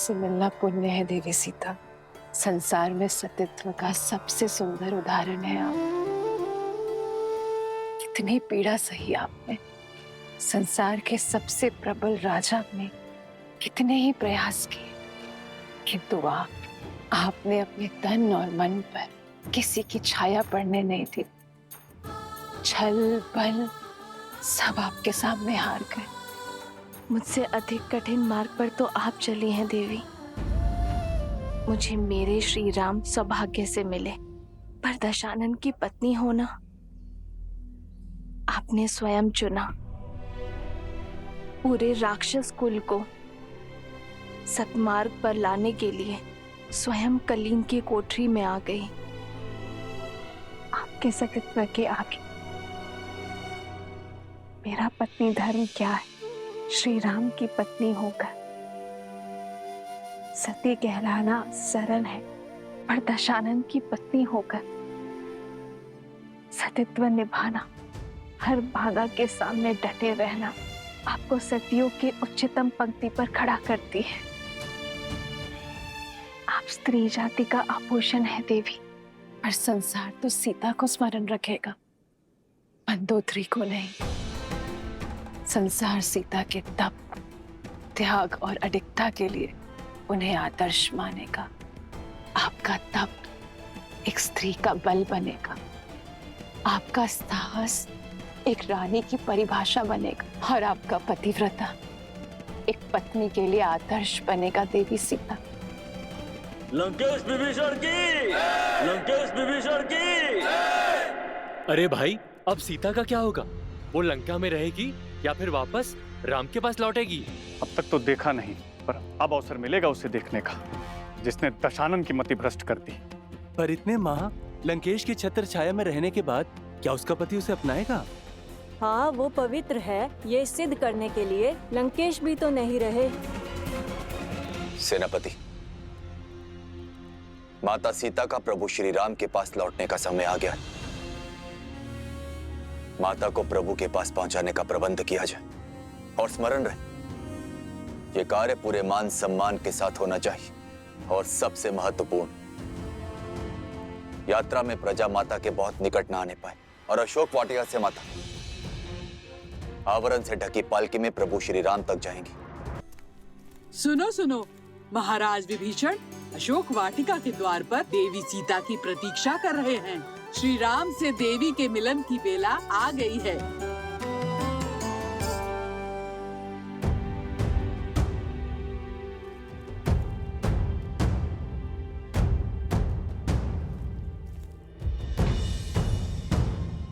आपसे मिलना पुण्य है देवी सीता। संसार में सतीत्व का सबसे सुंदर उदाहरण है आप। कितनी पीड़ा सही आपने। संसार के सबसे प्रबल राजा ने कितने ही प्रयास किए, किंतु आपने अपने तन और मन पर किसी की छाया पड़ने नहीं दी। छल बल सब आपके सामने हार गए। मुझसे अधिक कठिन मार्ग पर तो आप चली हैं देवी। मुझे मेरे श्री राम सौभाग्य से मिले, पर दशानन की पत्नी होना आपने स्वयं चुना। पूरे राक्षस कुल को सतमार्ग पर लाने के लिए स्वयं कलीन की कोठरी में आ गई। आपके सतीत्व के आगे मेरा पत्नी धर्म क्या है? श्री राम की पत्नी होकर सती कहलाना सरल है, पर दशानन की पत्नी होकर सतीत्व निभाना, हर बाधा के सामने डटे रहना आपको सतियों की उच्चतम पंक्ति पर खड़ा करती है। आप स्त्री जाति का आभूषण है देवी। पर संसार तो सीता को स्मरण रखेगा, मंदोदरी को नहीं। संसार सीता के तप, त्याग और अडिगता के लिए उन्हें आदर्श मानेगा। आपका तप एक स्त्री का बल बनेगा, आपका साहस एक रानी की परिभाषा बनेगा, और आपका पतिव्रता एक पत्नी के लिए आदर्श बनेगा देवी सीता। लंकेश विभीषण की, लंकेश विभीषण की। अरे भाई, अब सीता का क्या होगा? वो लंका में रहेगी या फिर वापस राम के पास लौटेगी? अब तक तो देखा नहीं, पर अब अवसर मिलेगा उसे देखने का, जिसने दशानन की मति भ्रष्ट कर दी। पर इतने माह लंकेश की छत्र छाया में रहने के बाद क्या उसका पति उसे अपनाएगा? हाँ, वो पवित्र है, ये सिद्ध करने के लिए लंकेश भी तो नहीं रहे। सेनापति, माता सीता का प्रभु श्री राम के पास लौटने का समय आ गया है। माता को प्रभु के पास पहुंचाने का प्रबंध किया जाए, और स्मरण रहे, ये कार्य पूरे मान सम्मान के साथ होना चाहिए। और सबसे महत्वपूर्ण, यात्रा में प्रजा माता के बहुत निकट न आने पाए, और अशोक वाटिका से माता आवरण से ढकी पालकी में प्रभु श्री राम तक जाएंगी। सुनो सुनो, महाराज विभीषण अशोक वाटिका के द्वार पर देवी सीता की प्रतीक्षा कर रहे हैं। श्री राम से देवी के मिलन की बेला आ गई है।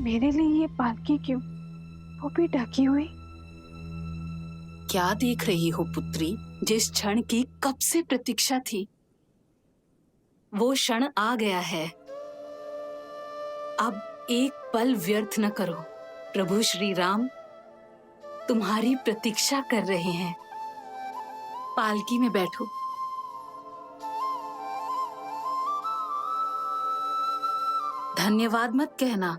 मेरे लिए ये पालकी क्यों, वो भी ढकी हुई? क्या देख रही हो पुत्री? जिस क्षण की कब से प्रतीक्षा थी, वो क्षण आ गया है। अब एक पल व्यर्थ न करो। प्रभु श्री राम तुम्हारी प्रतीक्षा कर रहे हैं। पालकी में बैठो। धन्यवाद मत कहना,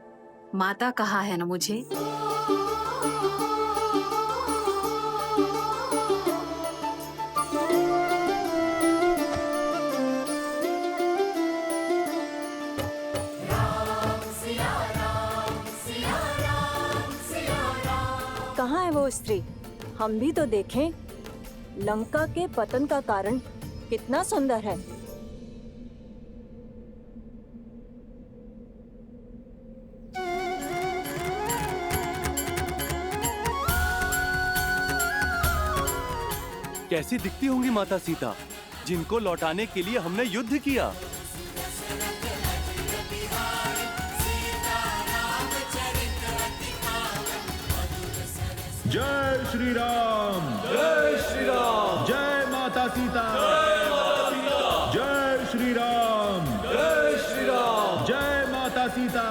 माता कहा है ना मुझे। कहाँ है वो स्त्री? हम भी तो देखें। लंका के पतन का कारण कितना सुंदर है। कैसी दिखती होंगी माता सीता, जिनको लौटाने के लिए हमने युद्ध किया। जय श्री राम, जय श्री राम, जय माता सीता, जय श्री राम, जय श्री राम, जय माता सीता।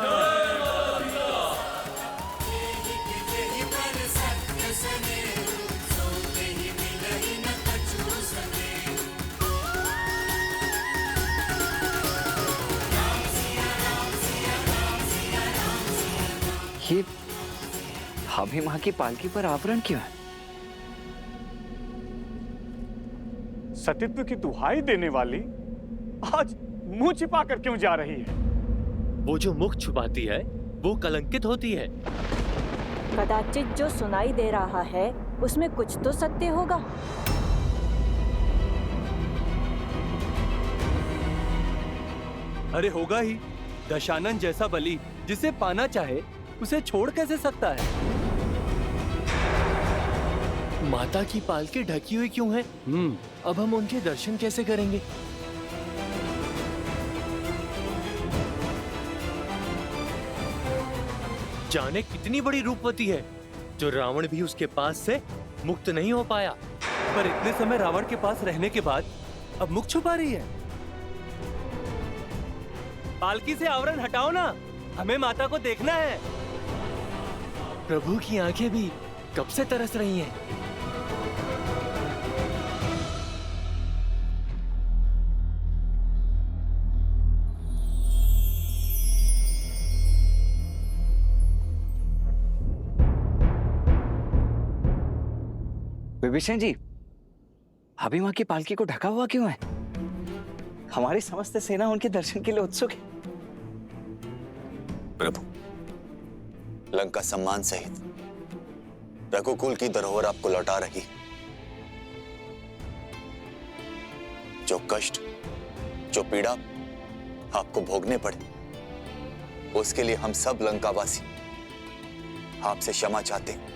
ये भाभी माँ की पालकी पर आवरण क्यों है? सतीत्व की दुहाई देने वाली आज मुंह छिपा कर क्यों जा रही है? वो जो मुख छुपाती है वो कलंकित होती है। कदाचित जो सुनाई दे रहा है उसमें कुछ तो सत्य होगा। अरे होगा ही। दशानन जैसा बलि जिसे पाना चाहे उसे छोड़ कैसे सकता है? माता की पालकी ढकी हुई क्यों है? अब हम उनके दर्शन कैसे करेंगे? जाने कितनी बड़ी रूपवती है जो रावण भी उसके पास से मुक्त नहीं हो पाया। पर इतने समय रावण के पास रहने के बाद अब मुख छुपा रही है। पालकी से आवरण हटाओ ना, हमें माता को देखना है। प्रभु की आंखें भी कब से तरस रही हैं। विभीषण जी, अभी वहां की पालकी को ढका हुआ क्यों है? हमारी समस्त सेना उनके दर्शन के लिए उत्सुक है। प्रभु, लंका सम्मान सहित रघुकुल की धरोहर आपको लौटा रही। जो कष्ट, जो पीड़ा आपको भोगने पड़े, उसके लिए हम सब लंकावासी आपसे क्षमा चाहते हैं।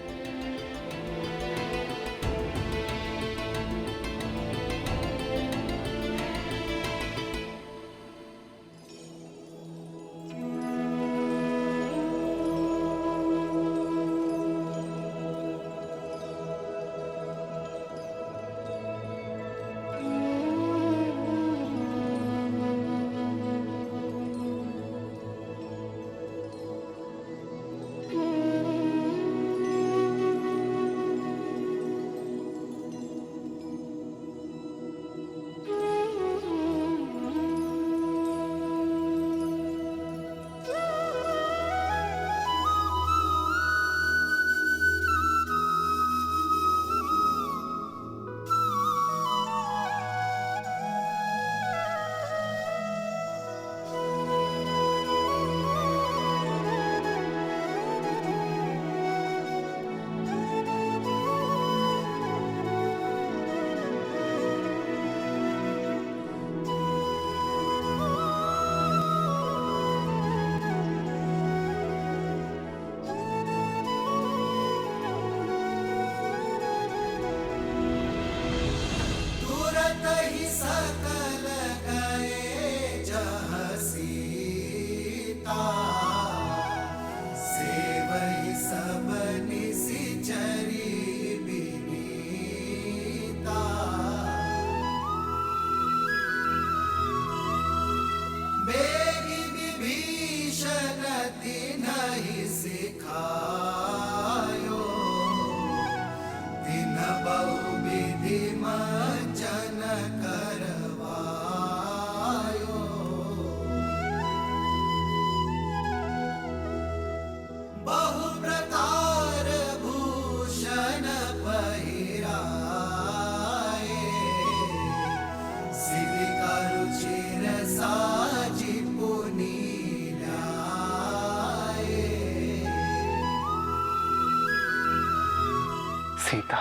सीता,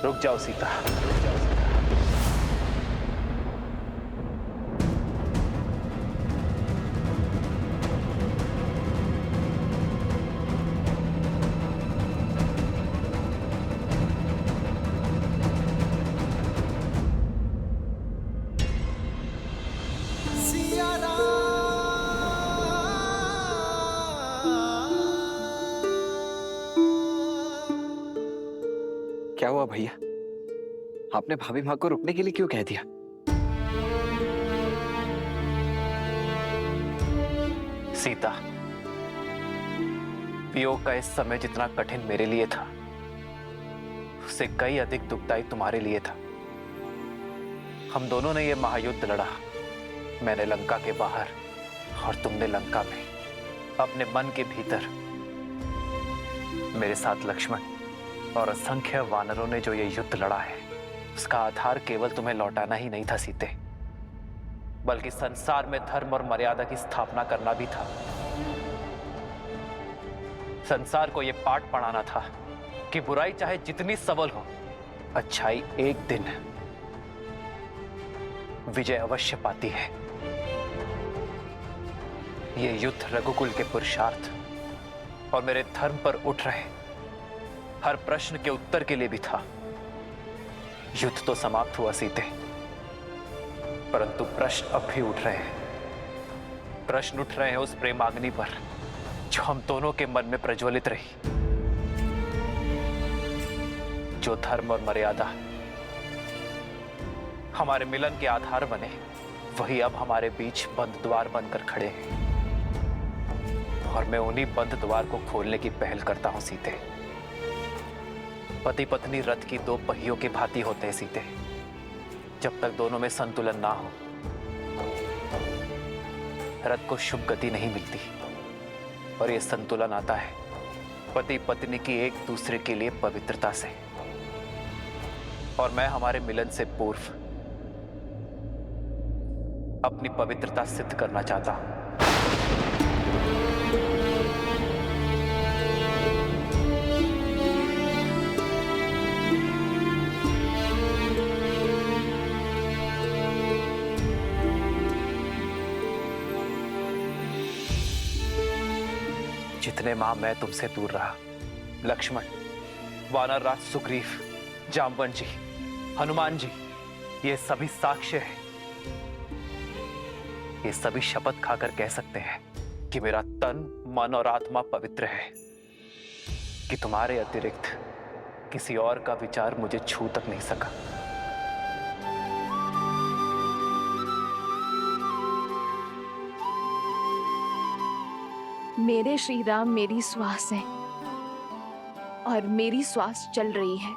रुक जाओ सीता। हुआ भैया? आपने भाभी माँ को रुकने के लिए क्यों कह दिया? सीता, वियोग का इस समय जितना कठिन मेरे लिए था, उससे कई अधिक दुखदायी तुम्हारे लिए था। हम दोनों ने यह महायुद्ध लड़ा, मैंने लंका के बाहर और तुमने लंका में, अपने मन के भीतर। मेरे साथ लक्ष्मण और असंख्य वानरों ने जो ये युद्ध लड़ा है, उसका आधार केवल तुम्हें लौटाना ही नहीं था सीते, बल्कि संसार में धर्म और मर्यादा की स्थापना करना भी था। संसार को यह पाठ पढ़ाना था कि बुराई चाहे जितनी सबल हो, अच्छाई एक दिन विजय अवश्य पाती है। यह युद्ध रघुकुल के पुरुषार्थ और मेरे धर्म पर उठ रहे हर प्रश्न के उत्तर के लिए भी था। युद्ध तो समाप्त हुआ सीते, परंतु प्रश्न अब भी उठ रहे हैं। प्रश्न उठ रहे हैं उस प्रेमाग्नि पर जो हम दोनों के मन में प्रज्वलित रही। जो धर्म और मर्यादा हमारे मिलन के आधार बने, वही अब हमारे बीच बंद द्वार बनकर खड़े हैं। और मैं उन्हीं बंद द्वार को खोलने की पहल करता हूं सीते। पति पत्नी रथ की दो पहियों की भांति होते हैं सीते। जब तक दोनों में संतुलन ना हो, रथ को शुभ गति नहीं मिलती। और यह संतुलन आता है पति पत्नी की एक दूसरे के लिए पवित्रता से। और मैं हमारे मिलन से पूर्व अपनी पवित्रता सिद्ध करना चाहता हूं। जितने माह मैं तुमसे दूर रहा, लक्ष्मण, वानर राज सुग्रीव, जामवंत जी, हनुमान जी, ये सभी साक्ष्य हैं। ये सभी शपथ खाकर कह सकते हैं कि मेरा तन, मन और आत्मा पवित्र है, कि तुम्हारे अतिरिक्त किसी और का विचार मुझे छू तक नहीं सका। मेरे श्री राम मेरी श्वास है और मेरी श्वास चल रही है।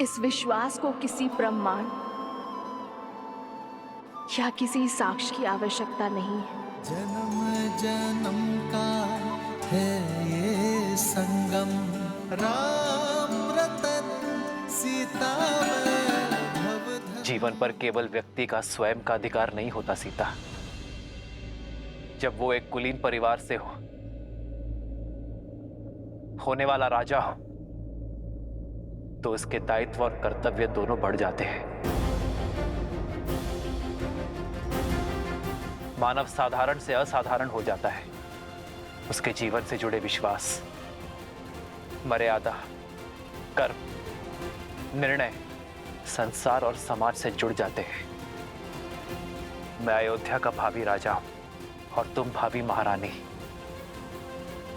इस विश्वास को किसी प्रमाण या किसी साक्ष्य की आवश्यकता नहीं है। जन्म जन्म का है ये संगम, राम रतन सीता वैभव। जीवन पर केवल व्यक्ति का स्वयं का अधिकार नहीं होता सीता। जब वो एक कुलीन परिवार से होने वाला राजा हो, तो उसके दायित्व और कर्तव्य दोनों बढ़ जाते हैं। मानव साधारण से असाधारण हो जाता है। उसके जीवन से जुड़े विश्वास, मर्यादा, कर्म, निर्णय संसार और समाज से जुड़ जाते हैं। मैं अयोध्या का भावी राजा हूं और तुम भावी महारानी।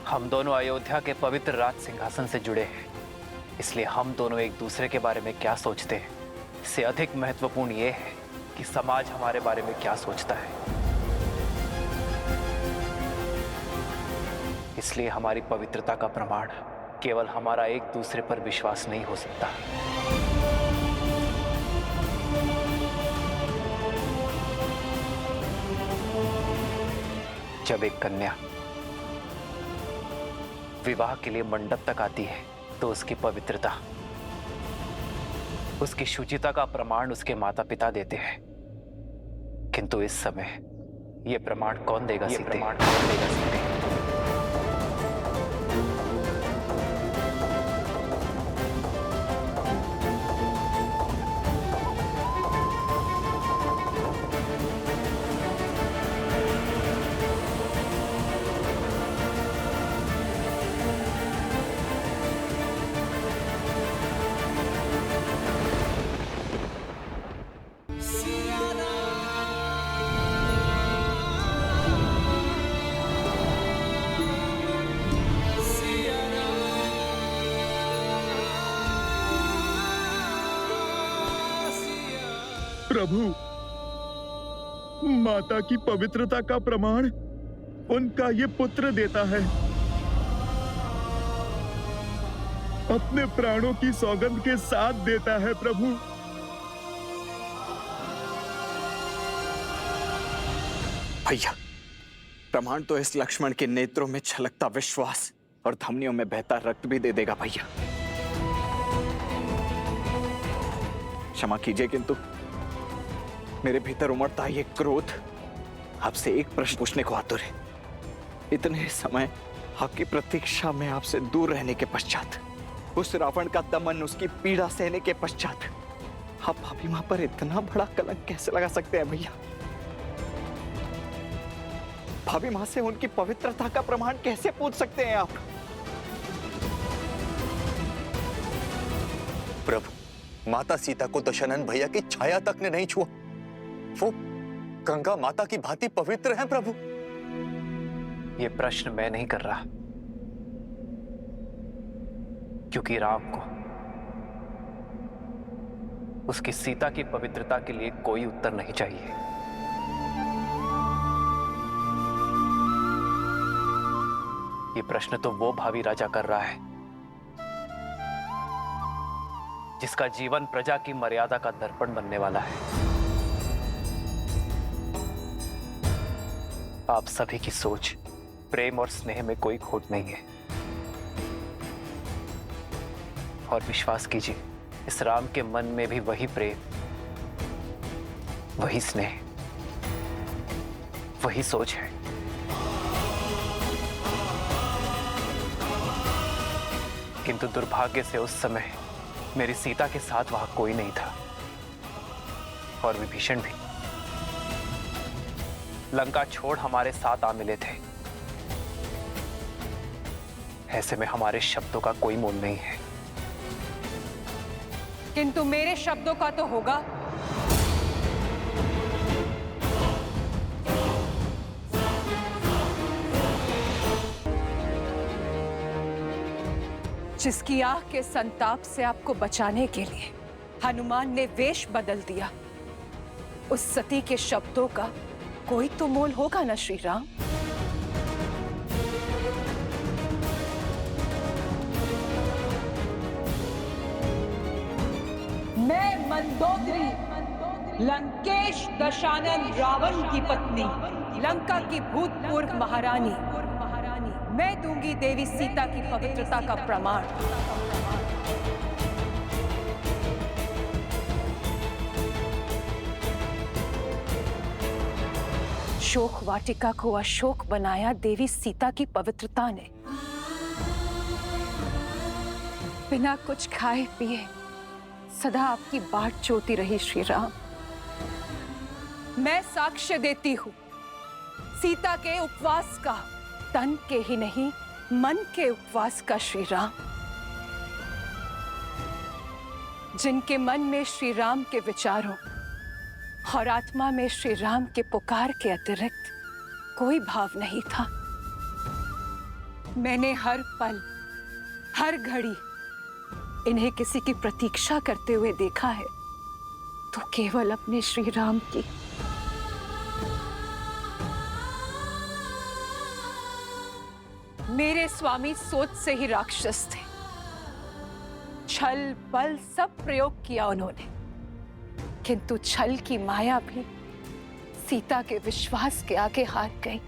हम दोनों अयोध्या के पवित्र राज सिंहासन से जुड़े हैं। इसलिए हम दोनों एक दूसरे के बारे में क्या सोचते हैं, इससे अधिक महत्वपूर्ण यह है कि समाज हमारे बारे में क्या सोचता है। इसलिए हमारी पवित्रता का प्रमाण केवल हमारा एक दूसरे पर विश्वास नहीं हो सकता। जब एक कन्या विवाह के लिए मंडप तक आती है, तो उसकी पवित्रता, उसकी शुचिता का प्रमाण उसके माता पिता देते हैं। किंतु इस समय यह प्रमाण कौन देगा सीते? प्रभु, माता की पवित्रता का प्रमाण उनका ये पुत्र देता है। अपने प्राणों की सौगंध के साथ देता है प्रभु। भैया, प्रमाण तो इस लक्ष्मण के नेत्रों में छलकता विश्वास और धमनियों में बहता रक्त भी दे देगा भैया। क्षमा कीजिए, किंतु मेरे भीतर उमड़ता ये क्रोध आपसे एक प्रश्न पूछने को आतुर है। इतने समय आपकी प्रतीक्षा में आपसे दूर रहने के पश्चात, उस रावण का दमन, उसकी पीड़ा सहने के पश्चात, आप भाभी मां पर इतना बड़ा कलंक कैसे लगा सकते हैं भैया? भाभी मां से उनकी पवित्रता का प्रमाण कैसे पूछ सकते हैं आप? प्रभु, माता सीता को दशरथ भैया की छाया तक ने नहीं छुआ। वो गंगा माता की भांति पवित्र हैं प्रभु। ये प्रश्न मैं नहीं कर रहा, क्योंकि राम को उसकी सीता की पवित्रता के लिए कोई उत्तर नहीं चाहिए। ये प्रश्न तो वो भावी राजा कर रहा है जिसका जीवन प्रजा की मर्यादा का दर्पण बनने वाला है। आप सभी की सोच, प्रेम और स्नेह में कोई खोट नहीं है। और विश्वास कीजिए, इस राम के मन में भी वही प्रेम, वही स्नेह, वही सोच है। किंतु दुर्भाग्य से उस समय मेरी सीता के साथ वहां कोई नहीं था, और विभीषण भी लंका छोड़ हमारे साथ आ मिले थे। ऐसे में हमारे शब्दों का कोई मोल नहीं है। किंतु मेरे शब्दों का तो होगा। जिसकी आह के संताप से आपको बचाने के लिए हनुमान ने वेश बदल दिया, उस सती के शब्दों का कोई तो मोल होगा ना श्री राम? मैं मंदोदरी, लंकेश दशानन रावण की पत्नी, लंका की भूतपूर्व महारानी, मैं दूंगी देवी सीता की पवित्रता का प्रमाण। शोक वाटिका को अशोक बनाया देवी सीता की पवित्रता ने। बिना कुछ खाए पिए सदा आपकी बाट जोती रही श्री राम। मैं साक्ष्य देती हूं सीता के उपवास का, तन के ही नहीं मन के उपवास का श्री राम। जिनके मन में श्री राम के विचारों और आत्मा में श्री राम के पुकार के अतिरिक्त कोई भाव नहीं था, मैंने हर पल हर घड़ी इन्हें किसी की प्रतीक्षा करते हुए देखा है, तो केवल अपने श्री राम की। मेरे स्वामी सोच से ही राक्षस थे। छल बल सब प्रयोग किया उन्होंने, किंतु छल की माया भी सीता के विश्वास के आगे हार गई।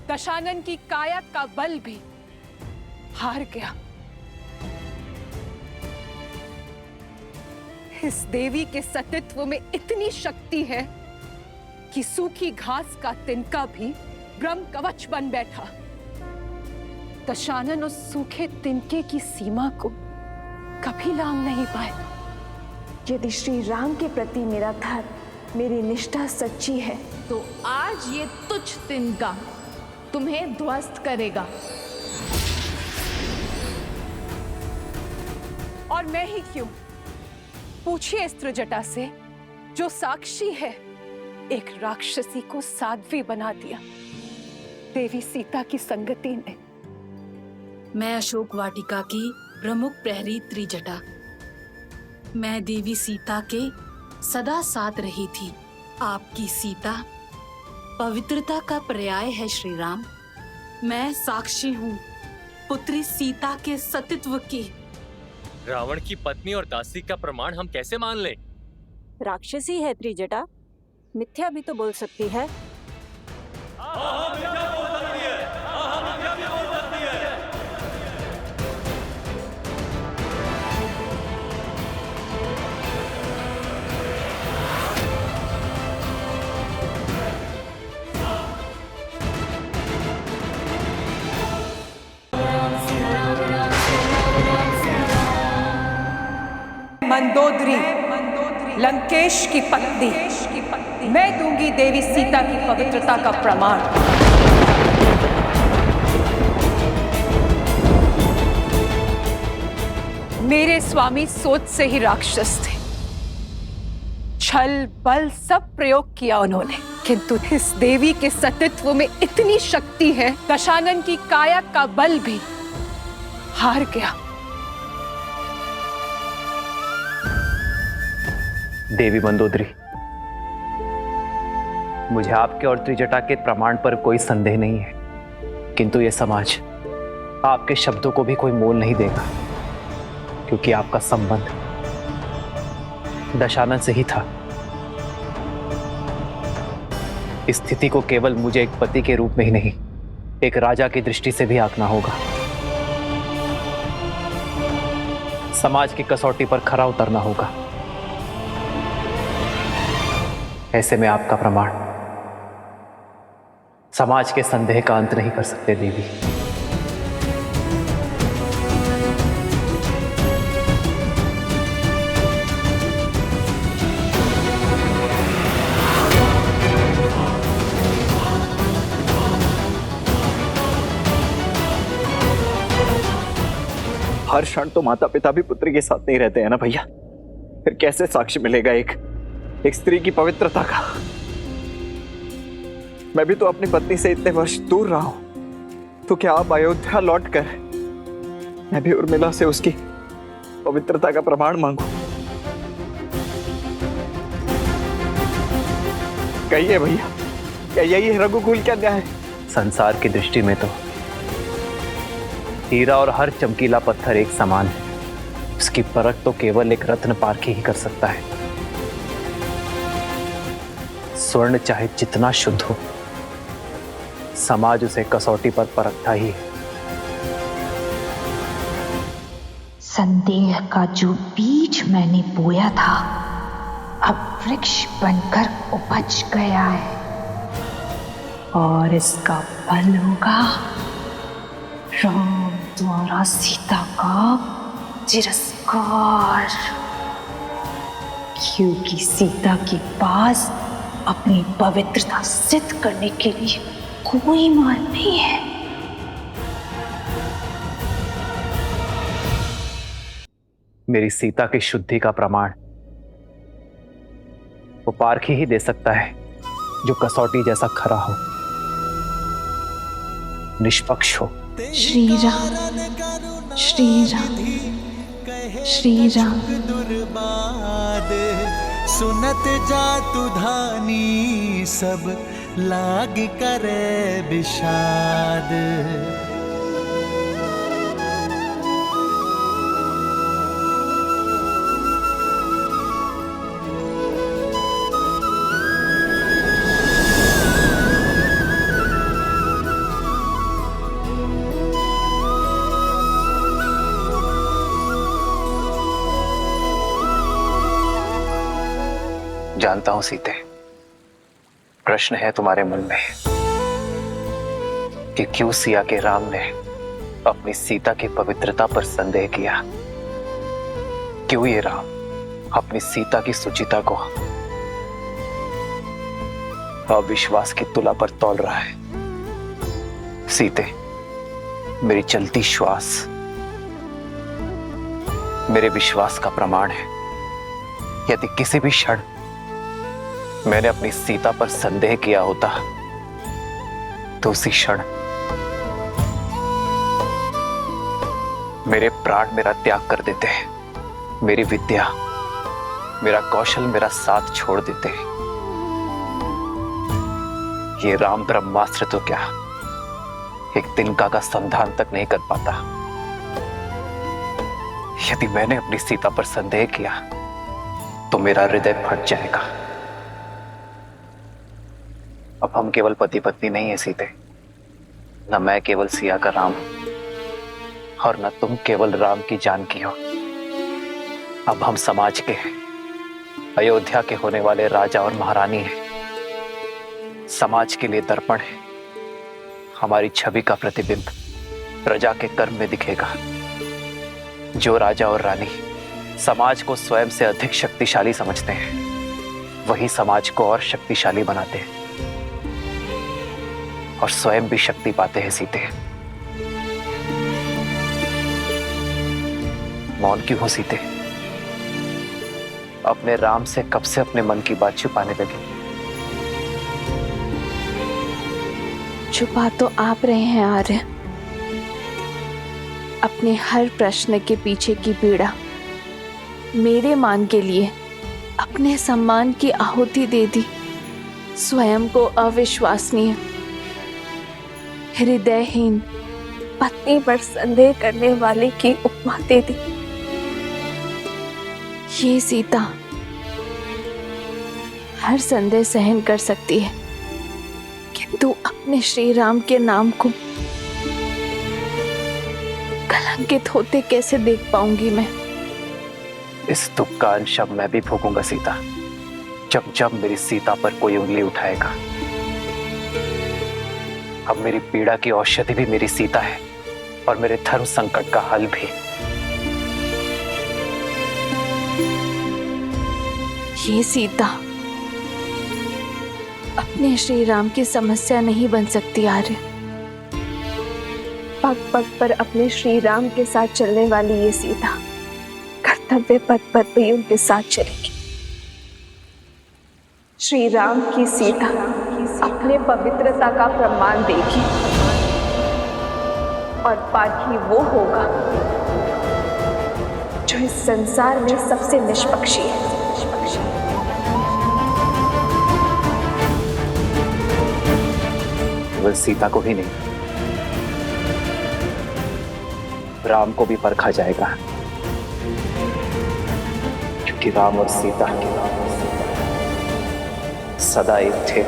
दशानन की काया का बल भी हार गया। इस देवी के सतीत्व में इतनी शक्ति है कि सूखी घास का तिनका भी ब्रह्म कवच बन बैठा। दशानन उस सूखे तिनके की सीमा को कभी लांघ नहीं पाए। यदि श्री राम के प्रति मेरा धर्म, मेरी निष्ठा सच्ची है, तो आज ये तुच्छ तिनका तुम्हें ध्वस्त करेगा। और मैं ही क्यों? पूछिए स्त्रजटा से, जो साक्षी है, एक राक्षसी को साध्वी बना दिया देवी सीता की संगति ने। मैं अशोक वाटिका की प्रमुख प्रहरी त्रिजटा, मैं देवी सीता के सदा साथ रही थी। आपकी सीता पवित्रता का पर्याय है श्री राम। मैं साक्षी हूँ पुत्री सीता के सतीत्व की। रावण की पत्नी और दासी का प्रमाण हम कैसे मान लें? राक्षसी है त्रिजटा, मिथ्या भी तो बोल सकती है। मंदोदरी, लंकेश की पत्नी, मैं दूंगी देवी सीता की पवित्रता का प्रमाण। मेरे स्वामी सोच से ही राक्षस थे। छल बल सब प्रयोग किया उन्होंने, किंतु इस देवी के सतीत्व में इतनी शक्ति है, दशानन की काया का बल भी हार गया। देवी मंदोदरी, मुझे आपके और त्रिजटा के प्रमाण पर कोई संदेह नहीं है, किंतु यह समाज आपके शब्दों को भी कोई मोल नहीं देगा, क्योंकि आपका संबंध दशानन से ही था। इस स्थिति को केवल मुझे एक पति के रूप में ही नहीं, एक राजा की दृष्टि से भी आंकना होगा। समाज की कसौटी पर खरा उतरना होगा। ऐसे में आपका प्रमाण समाज के संदेह का अंत नहीं कर सकते देवी। हर क्षण तो माता पिता भी पुत्र के साथ नहीं रहते हैं ना भैया, फिर कैसे साक्ष्य मिलेगा एक स्त्री की पवित्रता का? मैं भी तो अपनी पत्नी से इतने वर्ष दूर रहा हूं, तो क्या आप अयोध्या लौटकर मैं भी उर्मिला से उसकी पवित्रता का प्रमाण मांगू? कहिए भैया, क्या यही रघुकुल का न्याय? संसार की दृष्टि में तो हीरा और हर चमकीला पत्थर एक समान है। उसकी परख तो केवल एक रत्न पारखी ही कर सकता है। स्वर्ण चाहे जितना शुद्ध हो, समाज उसे कसौटी पर परखता ही है। संदेह का जो बीज मैंने बोया था, अब वृक्ष बनकर उपज गया है, और इसका फल होगा राम द्वारा सीता का तिरस्कार, क्योंकि सीता के पास अपनी पवित्रता सिद्ध करने के लिए कोई मार्ग नहीं है। मेरी सीता की शुद्धि का प्रमाण वो पारखी ही दे सकता है, जो कसौटी जैसा खरा हो, निष्पक्ष हो। श्री राम, श्री राम, श्री राम। सुनत जातु धानी सब लाग करे विषाद। जानता हूं सीते, प्रश्न है तुम्हारे मन में कि क्यों सिया के राम ने अपनी सीता की पवित्रता पर संदेह किया। क्यों ये राम अपनी सीता की सुचिता को अविश्वास की तुला पर तौल रहा है। सीते, मेरी चलती श्वास मेरे विश्वास का प्रमाण है। यदि किसी भी क्षण मैंने अपनी सीता पर संदेह किया होता, तो उसी क्षण मेरे प्राण मेरा त्याग कर देते हैं। मेरी विद्या, मेरा कौशल मेरा साथ छोड़ देते। ये राम ब्रह्मास्त्र तो क्या एक तिनका का संधान तक नहीं कर पाता। यदि मैंने अपनी सीता पर संदेह किया तो मेरा हृदय फट जाएगा। अब हम केवल पति पत्नी नहीं है सीते, न मैं केवल सिया का राम और न तुम केवल राम की जानकी हो। अब हम समाज के हैं, अयोध्या के होने वाले राजा और महारानी हैं। समाज के लिए दर्पण है, हमारी छवि का प्रतिबिंब प्रजा के कर्म में दिखेगा। जो राजा और रानी समाज को स्वयं से अधिक शक्तिशाली समझते हैं, वही समाज को और शक्तिशाली बनाते हैं और स्वयं भी शक्ति पाते हैं सीते। मौन क्यों हो सीते? अपने राम से कब से अपने मन की बात छुपाने लगे? छुपा तो आप रहे हैं आर्य। अपने हर प्रश्न के पीछे की पीड़ा मेरे मान के लिए अपने सम्मान की आहुति दे दी। स्वयं को अविश्वसनीय, हृदयहीन पत्नी पर संदेह करने वाले की उपमा दे दी। ये सीता हर संदेह सहन कर सकती है, किंतु अपने श्री राम के नाम को कलंकित होते कैसे देख पाऊंगी मैं? इस दुख का अंश अब मैं भी भोगूंगा सीता, जब जब मेरी सीता पर कोई उंगली उठाएगा। अब मेरी पीड़ा की औषधि भी मेरी सीता है और मेरे धर्म संकट का हल भी। ये सीता अपने श्री राम की समस्या नहीं बन सकती आर्य। पग पग पर अपने श्री राम के साथ चलने वाली ये सीता कर्तव्य पथ पर भी उनके साथ चलेगी। श्री राम की सीता अपने पवित्रता का प्रमाण देगी और पाठी वो होगा जो इस संसार में सबसे निष्पक्षी है। केवल सीता को ही नहीं, राम को भी परखा जाएगा, क्योंकि राम और सीता सदा एक थे,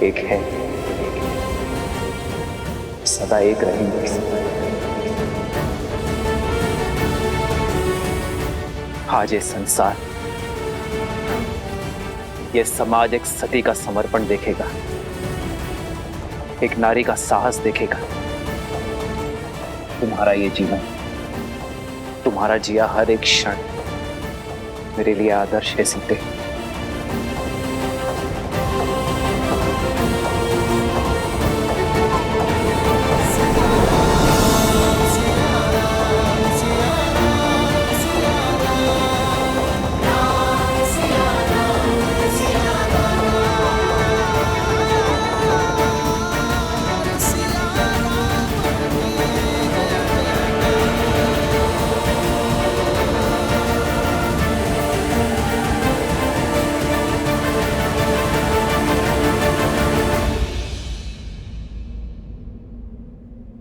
एक है, सदा एक रहेंगे। आज ये संसार, ये समाज एक सती का समर्पण देखेगा, एक नारी का साहस देखेगा। तुम्हारा ये जीवन, तुम्हारा जिया हर एक क्षण मेरे लिए आदर्श है सीते।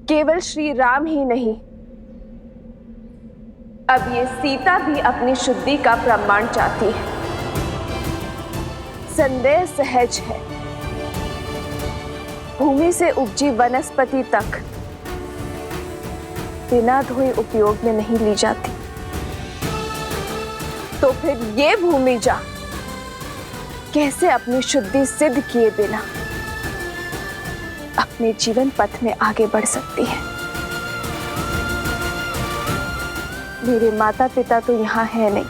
केवल श्री राम ही नहीं, अब ये सीता भी अपनी शुद्धि का प्रमाण चाहती है। संदेह सहज है, भूमि से उपजी वनस्पति तक बिना धोए उपयोग में नहीं ली जाती, तो फिर ये भूमि जा कैसे अपनी शुद्धि सिद्ध किए बिना अपने जीवन पथ में आगे बढ़ सकती है? मेरे माता पिता तो यहाँ है नहीं।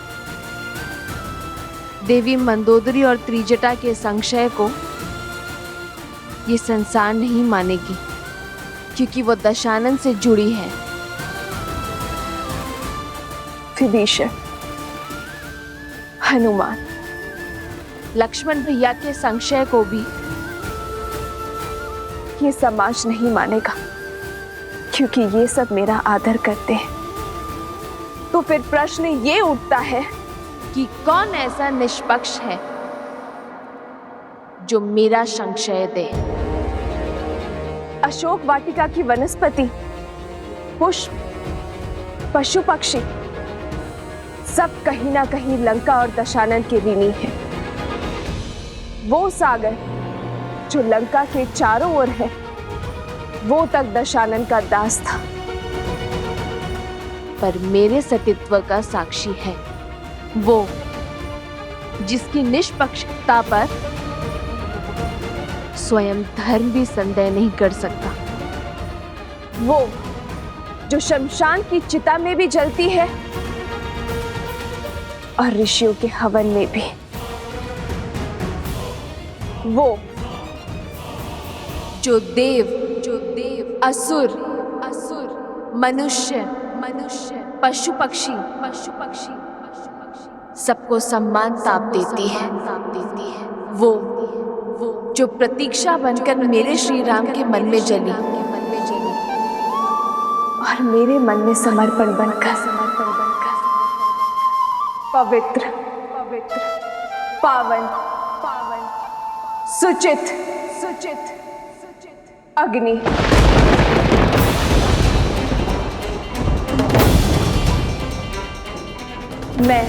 देवी मंदोदरी और त्रिजटा के संशय को ये संसार नहीं मानेगी, क्योंकि वो दशानन से जुड़ी है। विभीषण, हनुमान, लक्ष्मण भैया के संशय को भी ये समाज नहीं मानेगा, क्योंकि ये सब मेरा आदर करते हैं। तो फिर प्रश्न ये उठता है कि कौन ऐसा निष्पक्ष है जो मेरा संशय दे। अशोक वाटिका की वनस्पति, पुष्प, पशु पक्षी सब कहीं ना कहीं लंका और दशानन के ऋणी हैं। वो सागर जो लंका के चारों ओर है, वो तक दशानन का दास था, पर मेरे सतीत्व का साक्षी है वो जिसकी निष्पक्षता पर स्वयं धर्म भी संदेह नहीं कर सकता, वो जो शमशान की चिता में भी जलती है और ऋषियों के हवन में भी, वो जो देव असुर मनुष्य पशु पक्षी सबको सम्मान ताप देती है, वो जो प्रतीक्षा बनकर मेरे श्री राम के मन में जली और मेरे मन में समर्पण बनकर पवित्र पावन सुचित अग्नि मैं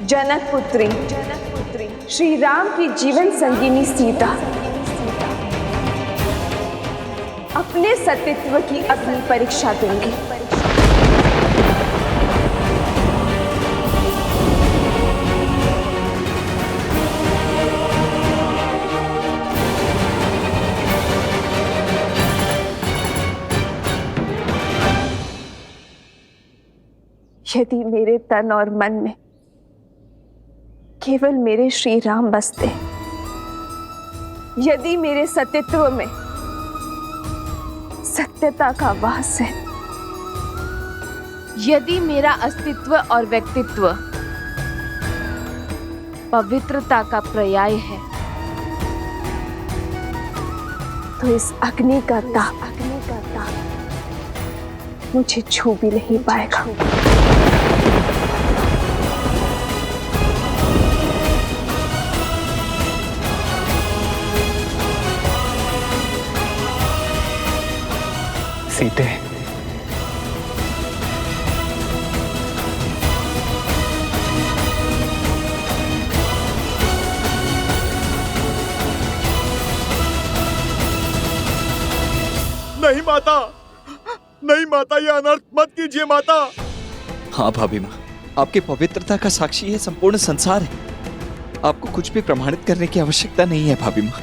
जनक पुत्री श्री राम की जीवन संगिनी सीता अपने सतीत्व की अग्नि परीक्षा दूंगी। यदि मेरे तन और मन में केवल मेरे श्री राम बसते, यदि मेरे सतीत्व में सत्यता का वास है, यदि मेरा अस्तित्व और व्यक्तित्व पवित्रता का पर्याय है, तो इस अग्नि का ताप मुझे छू भी नहीं पाएगा। सीते, नहीं माता, नहीं माता, ये अनर्थ मत कीजिए माता। हाँ भाभी माँ, आपकी पवित्रता का साक्षी है संपूर्ण संसार है। आपको कुछ भी प्रमाणित करने की आवश्यकता नहीं है भाभी माँ,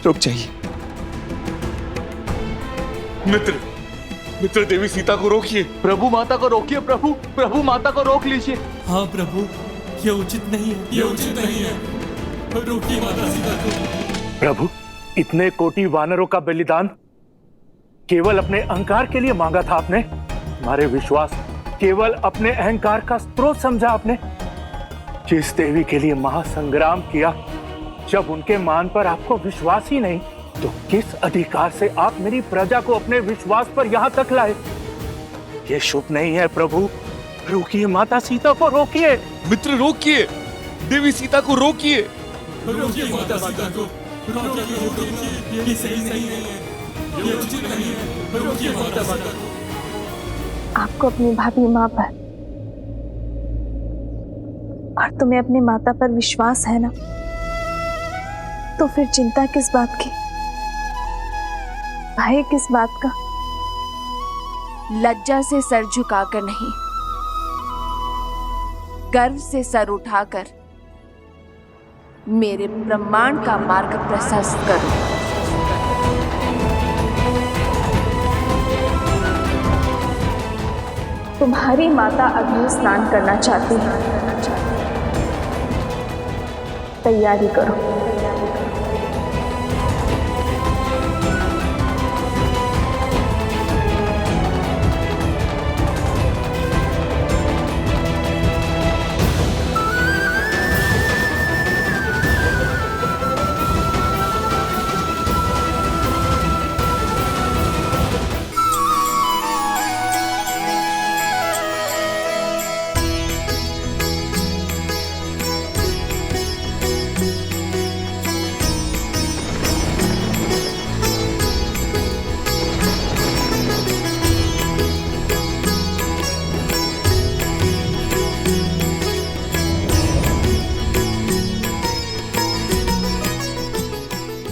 रुक जाइए। मित्र देवी सीता को रोकिए। प्रभु माता को रोकिए। प्रभु माता को रोक लीजिए। हाँ प्रभु, ये उचित नहीं है, ये उचित नहीं है। रोकिए माता सीता को। प्रभु, इतने कोटि वानरों का बलिदान केवल अपने अहंकार के लिए मांगा था आपने? हमारे विश्वास केवल अपने अहंकार का स्रोत समझा आपने? जिस देवी के लिए महासंग्राम किया, जब उनके मान पर आपको विश्वास ही नहीं, तो किस अधिकार से आप मेरी प्रजा को अपने विश्वास पर यहाँ तक लाए? ये शुभ नहीं है प्रभु। रोकिए माता सीता को, रोकिए। मित्र रोकिए, देवी सीता को रोकिए। रोकिए माता सीता को, रोकिए। ये सही नहीं है, ये उचित नहीं है। रोकिए माता सीता को। आपको अपनी भाभी माँ पर और तुम्हें अपने माता पर विश्वास है ना, तो फिर चिंता किस बात की, भय किस बात का? लज्जा से सर झुकाकर नहीं, गर्व से सर उठाकर मेरे ब्रह्मांड का मार्ग प्रशस्त करो। तुम्हारी माता अग्नि स्नान करना चाहती है, तैयारी करो।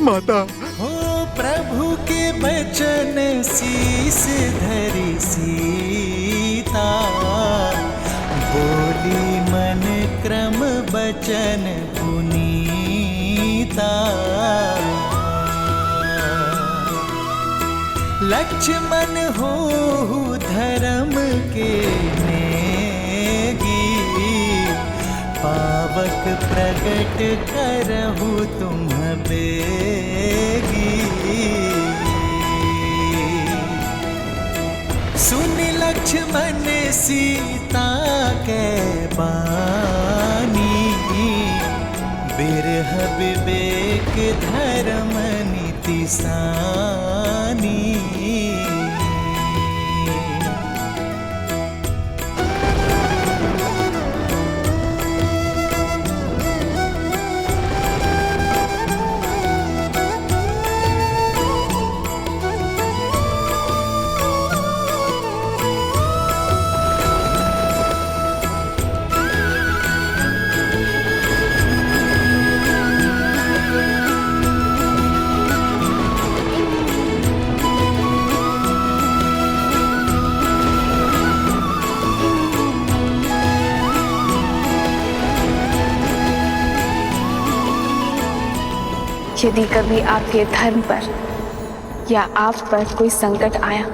माता। हो प्रभु के बचन शीस धरी सीता, बोली मन क्रम बचन पुनीता। लक्ष्मण हो धर्म के नेगी, पावक प्रगट करहु तुम बेगी। सुन लक्ष्मण सीता के बानी, बिरह विवेक धर्म नीति सानी। यदि कभी आपके धर्म पर या आप पर कोई संकट आया,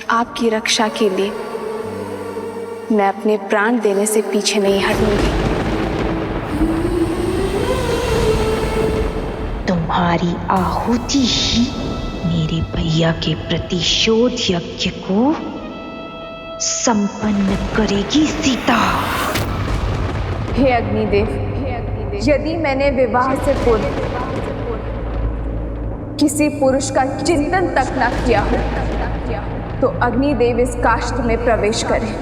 आपकी रक्षा के लिए मैं अपने प्राण देने से पीछे नहीं हटूंगी। तुम्हारी आहुति ही मेरे भैया के प्रतिशोध यज्ञ को संपन्न करेगी सीता। हे अग्निदेव, यदि मैंने विवाह से पूर्व किसी पुरुष का चिंतन तक न किया हो, तो अग्निदेव इस काष्ठ में प्रवेश करें।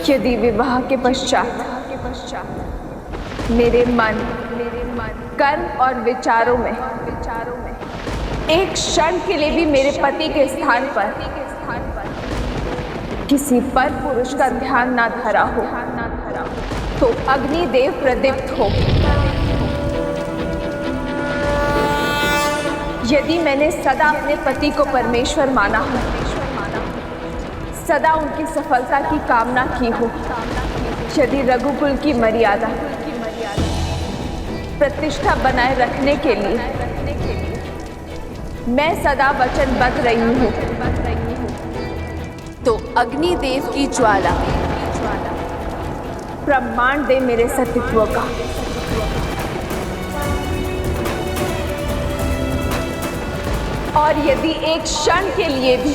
यदि विवाह के पश्चात मेरे मन, कर्म और विचारों में एक क्षण के लिए भी मेरे पति के स्थान पर किसी पर पुरुष का ध्यान ना धरा हो, तो अग्निदेव प्रदीप्त हो। यदि मैंने सदा अपने पति को परमेश्वर माना हो, सदा उनकी सफलता की कामना की हो, यदि रघुकुल की मर्यादा प्रतिष्ठा बनाए रखने के लिए मैं सदा वचनबद्ध रही हूँ, तो अग्निदेव की ज्वाला प्रमाण दे मेरे सतीत्व का। और यदि एक क्षण के लिए भी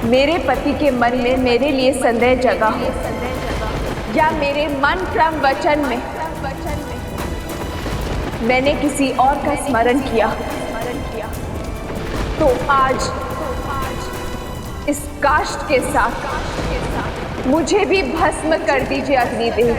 मेरे पति के मन में मेरे लिए संदेह जगा हो, या मेरे मन क्रम वचन में मैंने किसी और का स्मरण किया, तो आज इस काष्ठ के साथ मुझे भी भस्म कर दीजिए अग्निदेव।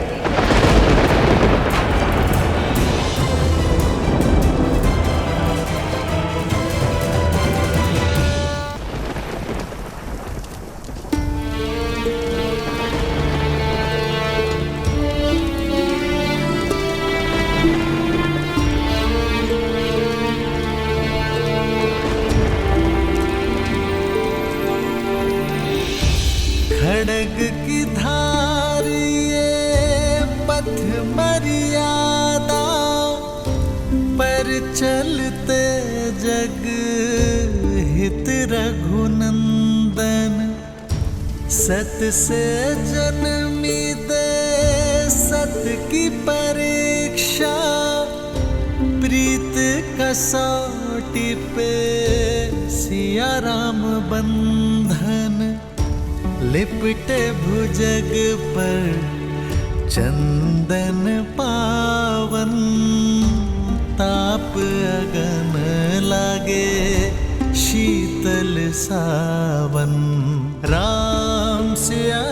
खड़ग की धार ये पथ मर्यादा, पर चलते जग हित रघुनंदन। सत से जन्मी दे सत की परीक्षा, प्रीत कसौटी पे सिया राम बंधन। लिपटे भुजग पर चंदन पावन, ताप अगन लागे शीतल सावन। राम सिया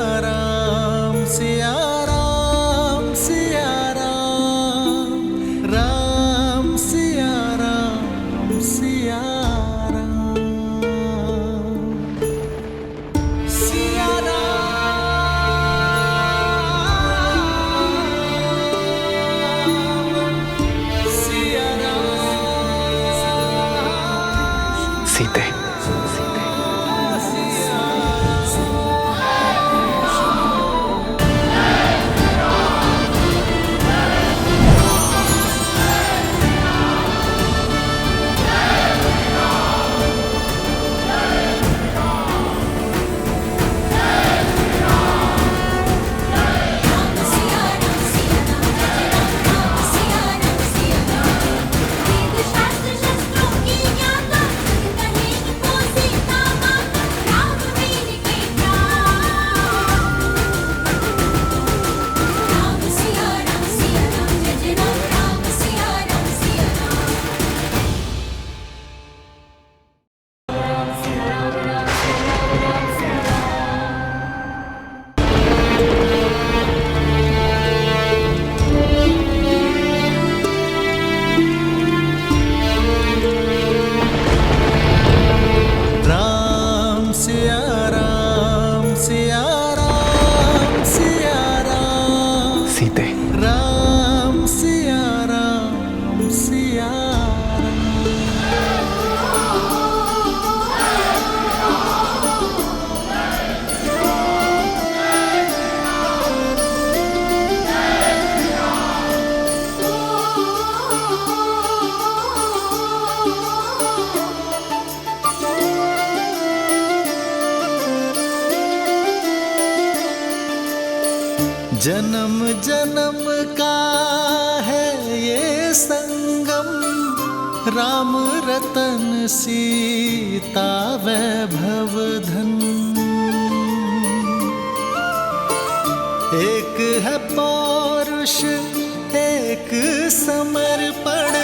सिया राम सिया राम सिया राम सीते राम सिया राम सिया जन्म जन्म का है ये संगम, राम रतन सीता वैभव धन। एक है पौरुष एक समर्पण,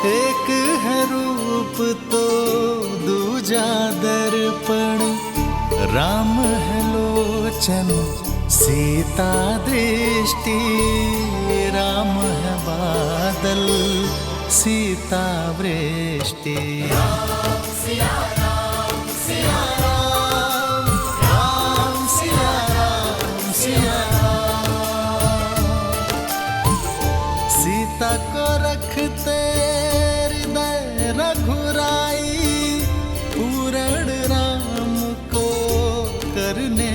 एक है रूप तो दूजा दर्पण। राम है लोचन सीता दृष्टि, राम है बादल सीता वृष्टि। राम सिया राम सिया राम, राम सिया राम सिया राम। सीता को रखते हृदय रघुराई, पूर्ण राम को करने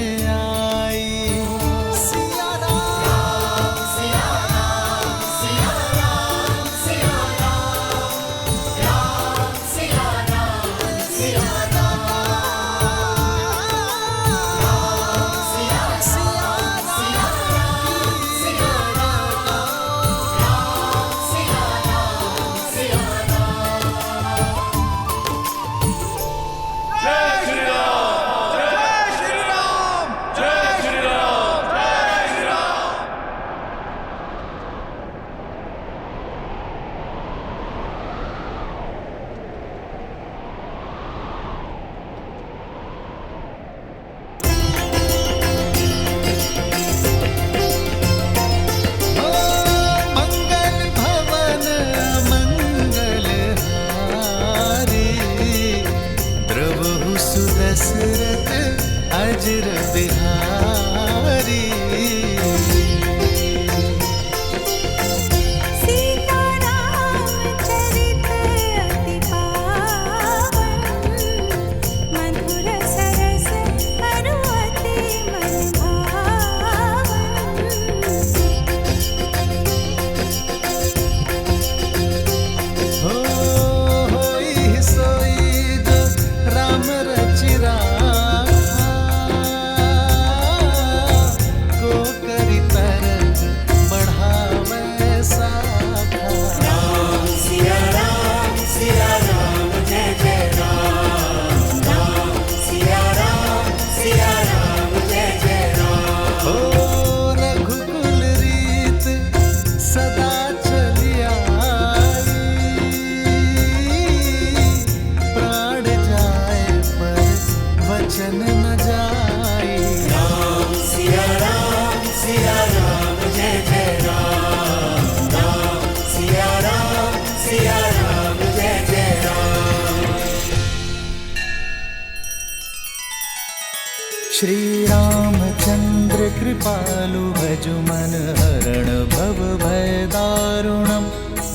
श्री रामचंद्र कृपालु भजु मन हरण भव भय दारुणम।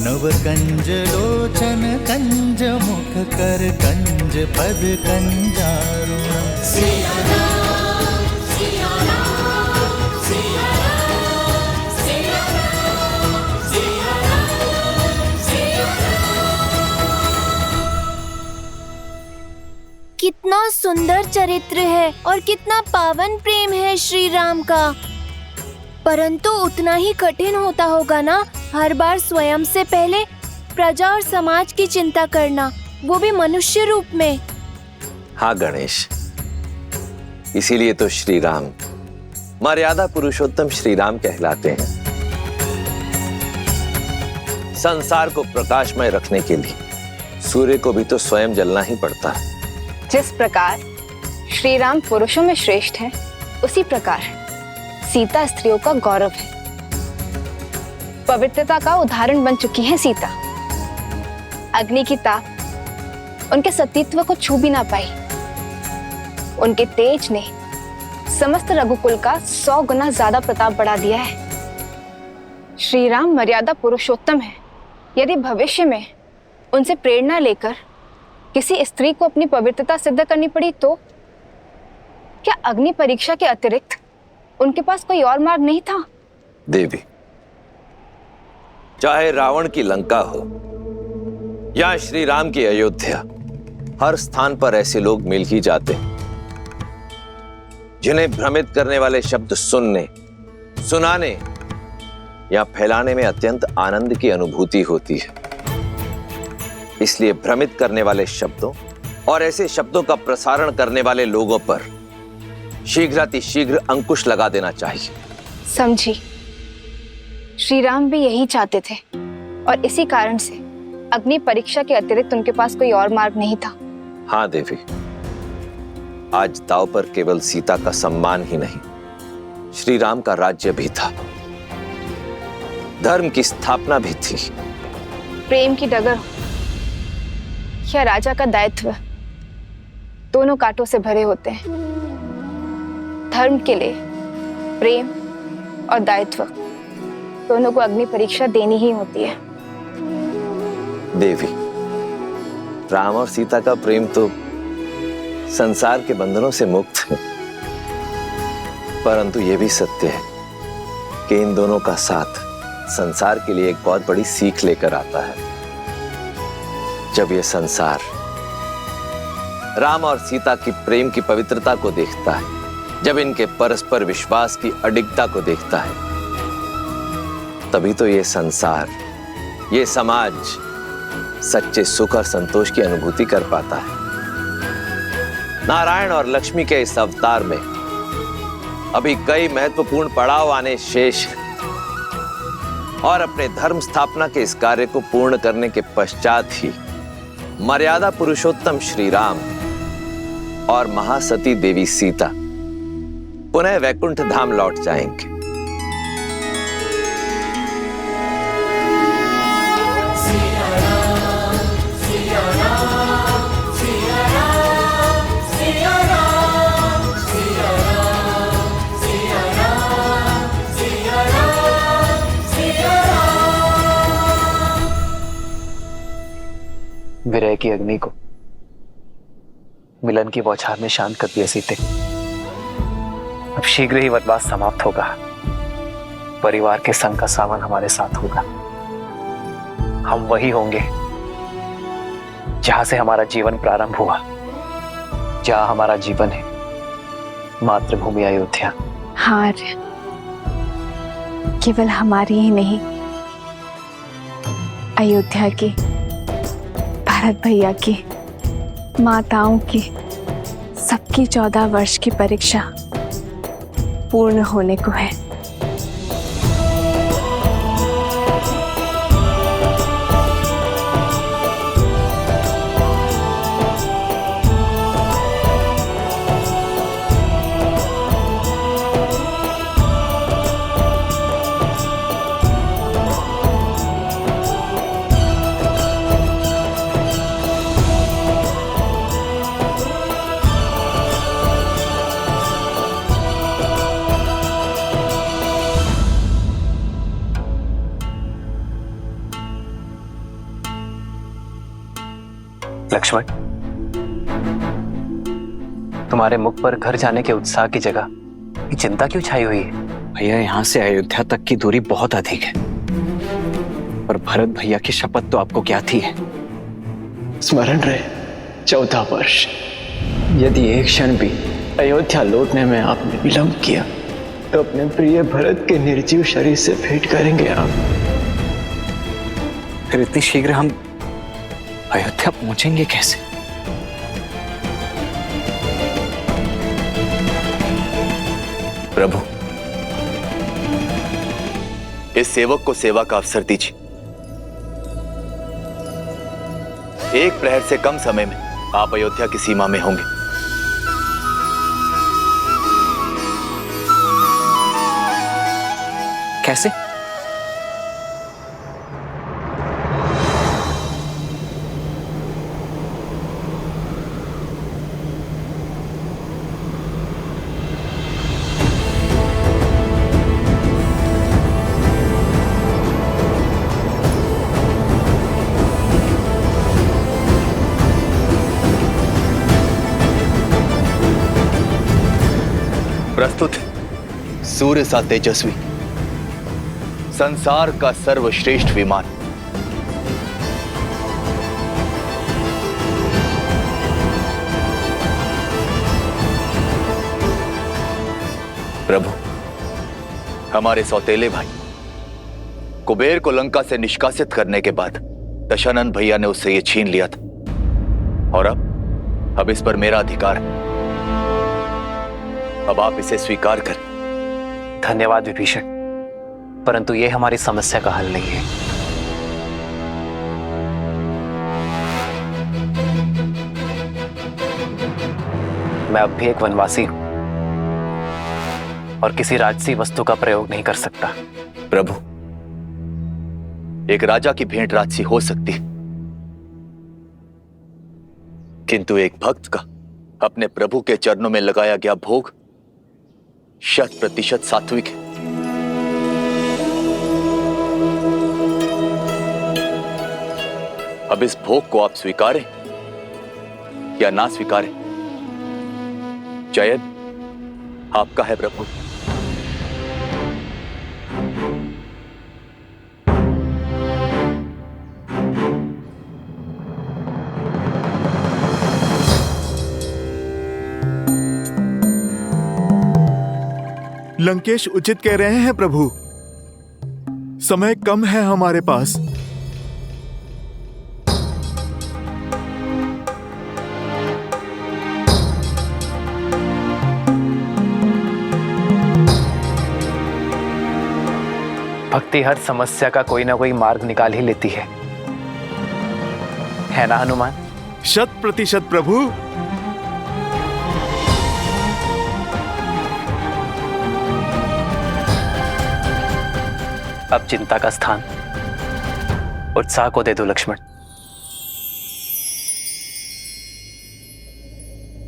नव कंज लोचन कंज मुख कर कंज पद कंजारुणम। सिया राम सिया राम सिया राम सिया राम सिया राम सिया राम। कितना सुंदर चरित्र है और कितना पावन प्रेम है श्री राम का। परंतु उतना ही कठिन होता होगा ना हर बार स्वयं से पहले प्रजा और समाज की चिंता करना, वो भी मनुष्य रूप में। हाँ गणेश, इसीलिए तो श्री राम मर्यादा पुरुषोत्तम श्री राम कहलाते हैं। संसार को प्रकाशमय रखने के लिए सूर्य को भी तो स्वयं जलना ही पड़ता है। जिस प्रकार श्री राम पुरुषों में श्रेष्ठ हैं, उसी प्रकार सीता स्त्रियों का गौरव है। पवित्रता का उदाहरण बन चुकी है सीता। अग्नि की ताप उनके सतीत्व को छू भी ना पाई। उनके तेज ने समस्त रघुकुल का 100 गुना ज्यादा प्रताप बढ़ा दिया है। श्री राम मर्यादा पुरुषोत्तम है। यदि भविष्य में उनसे प्रेरणा लेकर किसी स्त्री को अपनी पवित्रता सिद्ध करनी पड़ी तो क्या अग्नि परीक्षा के अतिरिक्त उनके पास कोई और मार्ग नहीं था? देवी, चाहे रावण की लंका हो या श्री राम की अयोध्या, हर स्थान पर ऐसे लोग मिल ही जाते हैं जिन्हें भ्रमित करने वाले शब्द सुनने, सुनाने या फैलाने में अत्यंत आनंद की अनुभूति होती है। इसलिए भ्रमित करने वाले शब्दों और ऐसे शब्दों का प्रसारण करने वाले लोगों पर शीघ्रातिशीघ्र अंकुश लगा देना चाहिए। समझी। श्री राम भी यही चाहते थे और इसी कारण से अग्नि परीक्षा के अतिरिक्त उनके पास कोई और मार्ग नहीं था। हाँ देवी, आज दांव पर केवल सीता का सम्मान ही नहीं, श्री राम का राज्य भी था, धर्म की स्थापना भी थी। प्रेम की डगर या राजा का दायित्व दोनों कांटों से भरे होते हैं। धर्म के लिए प्रेम और दायित्व दोनों को अग्नि परीक्षा देनी ही होती है। देवी, राम और सीता का प्रेम तो संसार के बंधनों से मुक्त है, परंतु यह भी सत्य है कि इन दोनों का साथ संसार के लिए एक बहुत बड़ी सीख लेकर आता है। जब यह संसार राम और सीता की प्रेम की पवित्रता को देखता है, जब इनके परस्पर विश्वास की अडिगता को देखता है, तभी तो ये संसार, ये समाज सच्चे सुख और संतोष की अनुभूति कर पाता है। नारायण और लक्ष्मी के इस अवतार में अभी कई महत्वपूर्ण पड़ाव आने शेष हैं और अपने धर्म स्थापना के इस कार्य को पूर्ण करने के पश्चात ही मर्यादा पुरुषोत्तम श्री राम और महासती देवी सीता पुनः वैकुंठ धाम लौट जाएंगे। विरह की अग्नि को मिलन की बौछार में शांत कर दिया सीते। अब शीघ्र ही वनवास समाप्त होगा, परिवार के संग का सावन हमारे साथ होगा। हम वही होंगे जहां से हमारा जीवन प्रारंभ हुआ, जहां हमारा जीवन है मातृभूमि अयोध्या। हाँ, केवल हमारी ही नहीं, अयोध्या की, भरत भैया की, माताओं की, सबकी 14 वर्ष की परीक्षा पूर्ण होने को है। लक्ष्मण, तुम्हारे मुख पर घर जाने के उत्साह की जगह ये चिंता क्यों छाई हुई है? भैया, यहाँ से अयोध्या तक की दूरी बहुत अधिक है और भरत भैया की शपथ तो आपको क्या थी है? स्मरण रहे 14 वर्ष। यदि एक क्षण भी अयोध्या लौटने में आपने विलंब किया तो अपने प्रिय भरत के निर्जीव शरीर से भेंट करेंगे आप। फिर इतनी शीघ्र हम अयोध्या पहुंचेंगे कैसे? प्रभु, इस सेवक को सेवा का अवसर दीजिए। एक प्रहर से कम समय में आप अयोध्या की सीमा में होंगे। कैसे? प्रस्तुत है सूर्य सा तेजस्वी, संसार का सर्वश्रेष्ठ विमान। प्रभु, हमारे सौतेले भाई कुबेर को लंका से निष्कासित करने के बाद दशानन भैया ने उससे ये छीन लिया था, और अब इस पर मेरा अधिकार है। अब आप इसे स्वीकार करें। धन्यवाद विभीषण, परंतु ये हमारी समस्या का हल नहीं है। मैं अब भी एक वनवासी हूं और किसी राजसी वस्तु का प्रयोग नहीं कर सकता। प्रभु, एक राजा की भेंट राजसी हो सकती है, किंतु एक भक्त का अपने प्रभु के चरणों में लगाया गया भोग 100% सात्विक है। अब इस भोग को आप स्वीकारें या ना स्वीकारें, चयन आपका है प्रभु। लंकेश उचित कह रहे हैं प्रभु, समय कम है हमारे पास। भक्ति हर समस्या का कोई ना कोई मार्ग निकाल ही लेती है ना हनुमान? 100% प्रभु। अब चिंता का स्थान उत्साह को दे दो लक्ष्मण।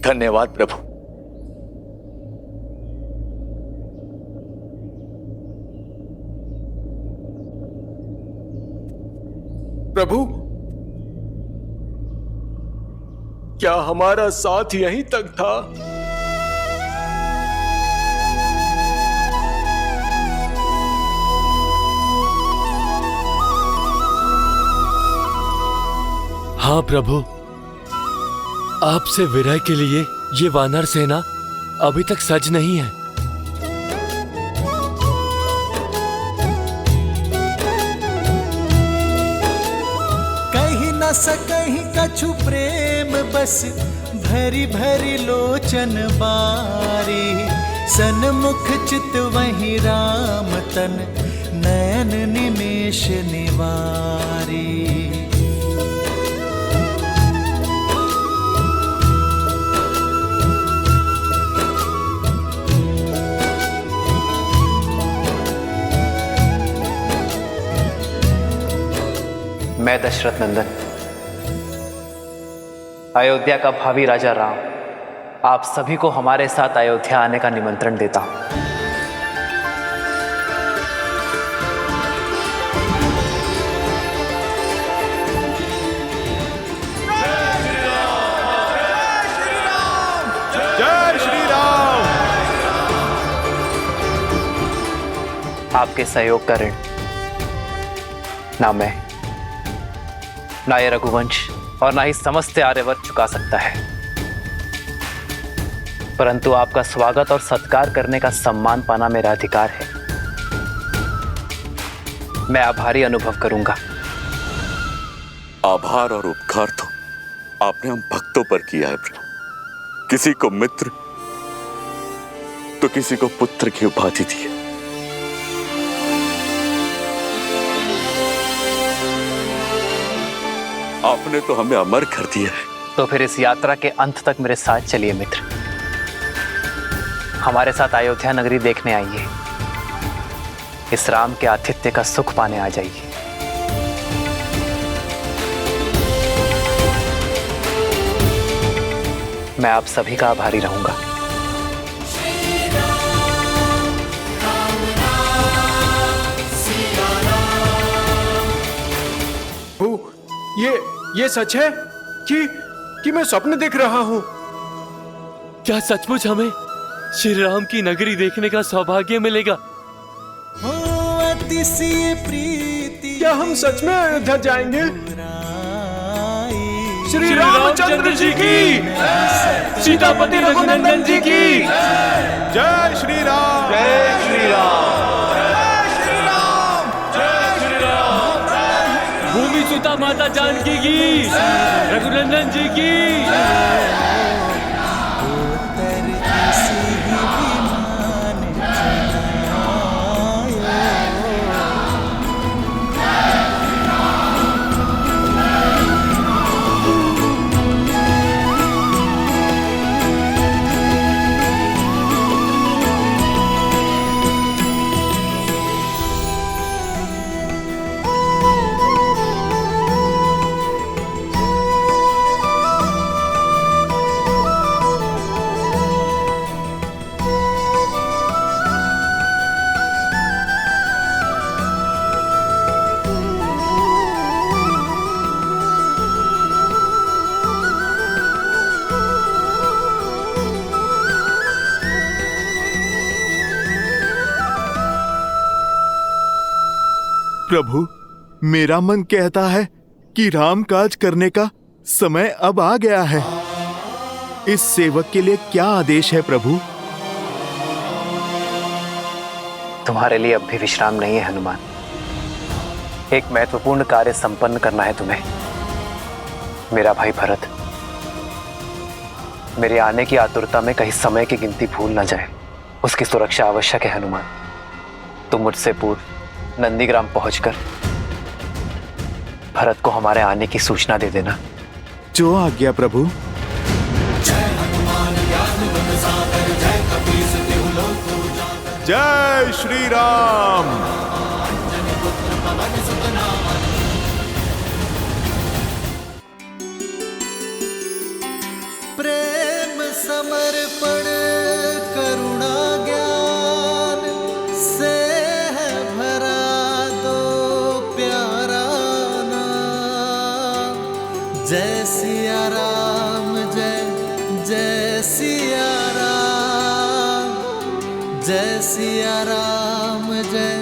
धन्यवाद प्रभु। प्रभु, क्या हमारा साथ यहीं तक था? हाँ प्रभु, आपसे विरह के लिए ये वानर सेना अभी तक सज नहीं है। कहीं न सकहीं कछु प्रेम बस भरी भरी लोचन बारी, सन्मुख चित वही राम तन नयन निमेष निवारी। मैं दशरथ नंदन, अयोध्या का भावी राजा राम, आप सभी को हमारे साथ अयोध्या आने का निमंत्रण देता हूं। जय श्री राम। आपके सहयोग का ऋण ना मैं, ना ये रघुवंश और ना ही समस्त आर्यवर्त चुका सकता है, परंतु आपका स्वागत और सत्कार करने का सम्मान पाना मेरा अधिकार है। मैं आभारी अनुभव करूंगा। आभार और उपकार तो आपने हम भक्तों पर किया है प्रभु। किसी को मित्र तो किसी को पुत्र की उपाधि दी है। आपने तो हमें अमर कर दिया है। तो फिर इस यात्रा के अंत तक मेरे साथ चलिए मित्र। हमारे साथ अयोध्या नगरी देखने आइए। इस राम के आतिथ्य का सुख पाने आ जाइए। मैं आप सभी का आभारी रहूंगा। ये सच है कि मैं स्वप्न देख रहा हूं? क्या सचमुच हमें श्री राम की नगरी देखने का सौभाग्य मिलेगा। क्या हम सच में अयोध्या जाएंगे? श्री रामचंद्र जी की, सीतापति रघुनंदन जी की जय श्री राम। जय श्री राम। भूमि सुता माता जानकी की, रघुनंदन जी की। प्रभु, मेरा मन कहता है कि राम काज करने का समय अब आ गया है। इस सेवक के लिए क्या आदेश है प्रभु? तुम्हारे लिए अब भी विश्राम नहीं है हनुमान। एक महत्वपूर्ण कार्य संपन्न करना है तुम्हें। मेरा भाई भरत मेरे आने की आतुरता में कहीं समय की गिनती भूल ना जाए, उसकी सुरक्षा आवश्यक है हनुमान। तुम मुझसे पूर्व नंदीग्राम पहुंचकर भरत को हमारे आने की सूचना दे देना। जो आज्ञा प्रभु। जय श्री राम। प्रेम समर्पण करुणा ज्ञान से है भरा दो प्यारा नाम। जय सिया राम, जय जय सिया राम, जय सिया राम, जय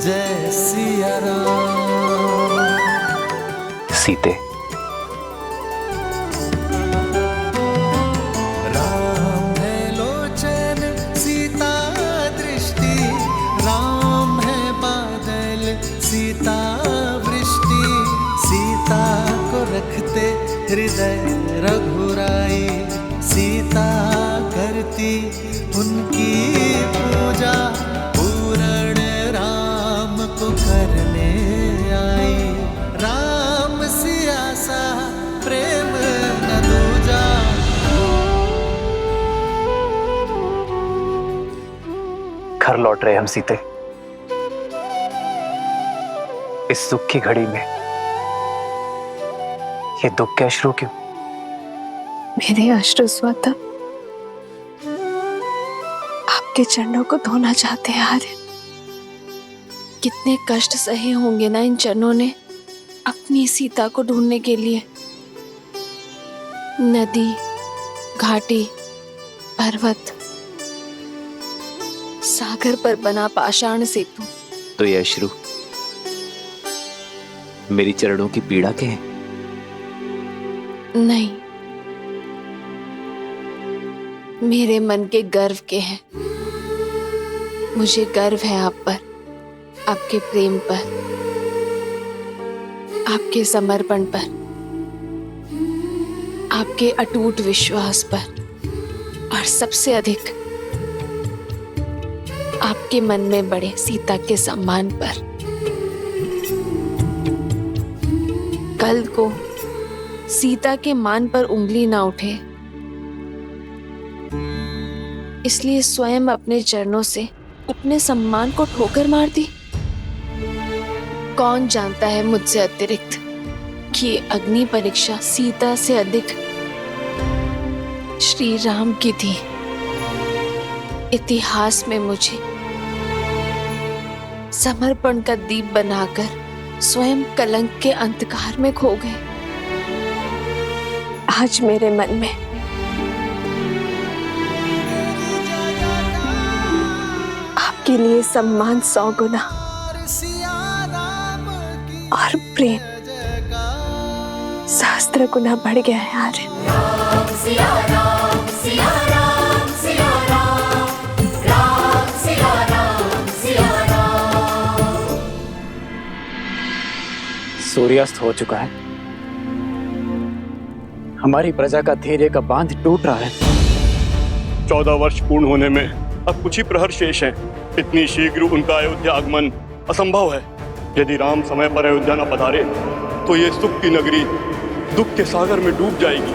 जय सिया राम। सीते, सीता वृष्टि, सीता को रखते हृदय रघुराई। सीता करती उनकी पूजा, पूर्ण राम को करने आई। राम सिया सा प्रेम न दूजा। घर लौट रहे हम सीते। इस दुख की घड़ी में ये दुख के अश्रु क्यों? मेरे अश्रु स्वतः आपके चरणों को धोना चाहते हैं आर्य। कितने कष्ट सहे होंगे ना इन चरणों ने अपनी सीता को ढूंढने के लिए। नदी, घाटी, पर्वत, सागर पर बना पाषाण सेतु। तो ये अश्रु मेरी चरणों की पीड़ा के हैं? नहीं, मेरे मन के गर्व के हैं। मुझे गर्व है आप पर, आपके प्रेम पर, आपके समर्पण पर, आपके अटूट विश्वास पर, और सबसे अधिक आपके मन में बड़े सीता के सम्मान पर। कल को सीता के मान पर उंगली ना उठे, इसलिए स्वयं अपने चरणों से अपने सम्मान को ठोकर मार दी। कौन जानता है मुझसे अतिरिक्त कि अग्नि परीक्षा सीता से अधिक श्री राम की थी। इतिहास में मुझे समर्पण का दीप बनाकर स्वयं कलंक के अंधकार में खो गए। आज मेरे मन में आपके लिए सम्मान 100 गुना और प्रेम सहस्त्र गुना बढ़ गया है आर्यन। सूर्यास्त हो चुका है। हमारी प्रजा का धैर्य का बांध टूट रहा है। 14 वर्ष पूर्ण होने में अब कुछ ही प्रहर शेष हैं। इतनी शीघ्र उनका अयोध्या आगमन असंभव है। यदि राम समय पर अयोध्या न पधारे तो ये सुख की नगरी दुख के सागर में डूब जाएगी।